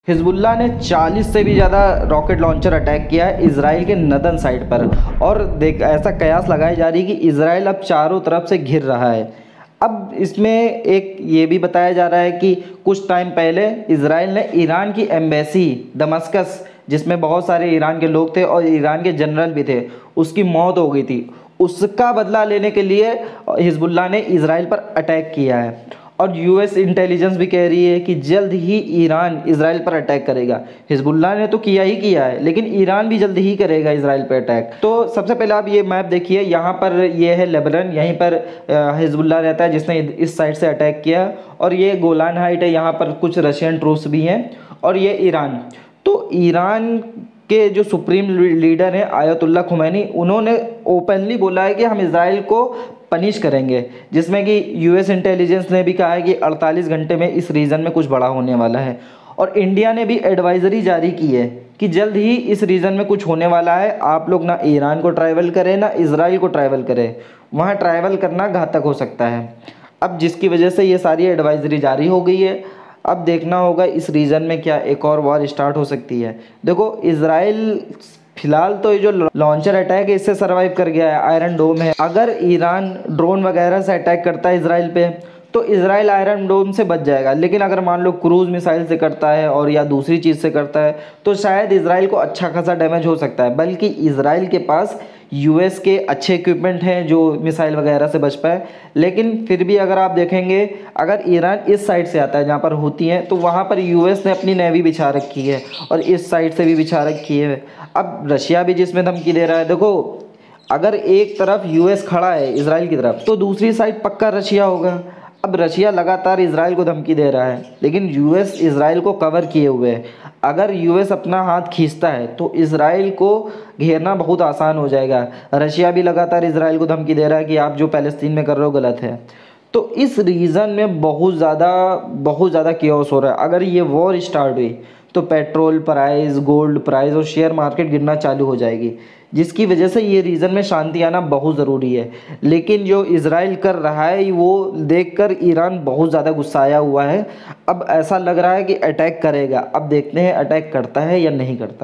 Hezbollah ने 40 से भी ज़्यादा रॉकेट लॉन्चर अटैक किया है इजराइल के नदन साइड पर। और देख ऐसा कयास लगाई जा रही है कि इजराइल अब चारों तरफ से घिर रहा है। अब इसमें एक ये भी बताया जा रहा है कि कुछ टाइम पहले इजराइल ने ईरान की एम्बेसी दमस्कस, जिसमें बहुत सारे ईरान के लोग थे और ईरान के जनरल भी थे, उसकी मौत हो गई थी। उसका बदला लेने के लिए हिजबुल्लाह ने इजराइल पर अटैक किया है। और यूएस इंटेलिजेंस भी कह रही है कि जल्द ही ईरान इजराइल पर अटैक करेगा। हिजबुल्लाह ने तो किया ही किया है, लेकिन ईरान भी जल्द ही करेगा इजराइल पर अटैक। तो सबसे पहले आप ये मैप देखिए, यहाँ पर ये है लेबनान, यहीं पर हिजबुल्लाह रहता है जिसने इस साइड से अटैक किया। और ये गोलान हाइट है, यहाँ पर कुछ रशियन ट्रूप्स भी हैं। और ये ईरान, तो ईरान के जो सुप्रीम लीडर हैं आयतुल्लाह खुमैनी, उन्होंने ओपनली बोला है कि हम इजराइल को पनिश करेंगे, जिसमें कि यूएस इंटेलिजेंस ने भी कहा है कि 48 घंटे में इस रीजन में कुछ बड़ा होने वाला है। और इंडिया ने भी एडवाइजरी जारी की है कि जल्द ही इस रीजन में कुछ होने वाला है। आप लोग ना ईरान को ट्रैवल करें ना इजराइल को ट्रैवल करें, वहाँ ट्रैवल करना घातक हो सकता है। अब जिसकी वजह से ये सारी एडवाइजरी जारी हो गई है। अब देखना होगा इस रीजन में क्या एक और वॉर स्टार्ट हो सकती है। देखो इजराइल फिलहाल तो ये जो लॉन्चर अटैक है इससे सरवाइव कर गया है, आयरन डोम है। अगर ईरान ड्रोन वगैरह से अटैक करता है इजराइल पे तो इजराइल आयरन डोम से बच जाएगा। लेकिन अगर मान लो क्रूज मिसाइल से करता है और या दूसरी चीज़ से करता है तो शायद इजराइल को अच्छा खासा डैमेज हो सकता है। बल्कि इजराइल के पास यूएस के अच्छे इक्विपमेंट हैं जो मिसाइल वगैरह से बच पाए। लेकिन फिर भी अगर आप देखेंगे, अगर ईरान इस साइड से आता है जहाँ पर होती हैं, तो वहाँ पर यूएस ने अपनी नेवी बिछा रखी है और इस साइड से भी बिछा रखी है। अब रशिया भी जिसमें धमकी दे रहा है, देखो अगर एक तरफ यूएस खड़ा है इजराइल की तरफ तो दूसरी साइड पक्का रशिया होगा। अब रशिया लगातार इजराइल को धमकी दे रहा है, लेकिन यूएस इजराइल को कवर किए हुए है। अगर यूएस अपना हाथ खींचता है तो इजराइल को घेरना बहुत आसान हो जाएगा। रशिया भी लगातार इजराइल को धमकी दे रहा है कि आप जो पैलेस्तीन में कर रहे हो गलत है। तो इस रीजन में बहुत ज़्यादा केओस हो रहा है। अगर ये वॉर स्टार्ट हुई तो पेट्रोल प्राइस, गोल्ड प्राइस और शेयर मार्केट गिरना चालू हो जाएगी, जिसकी वजह से ये रीजन में शांति आना बहुत ज़रूरी है। लेकिन जो इजराइल कर रहा है वो देखकर ईरान बहुत ज़्यादा गुस्साया हुआ है। अब ऐसा लग रहा है कि अटैक करेगा। अब देखते हैं अटैक करता है या नहीं करता।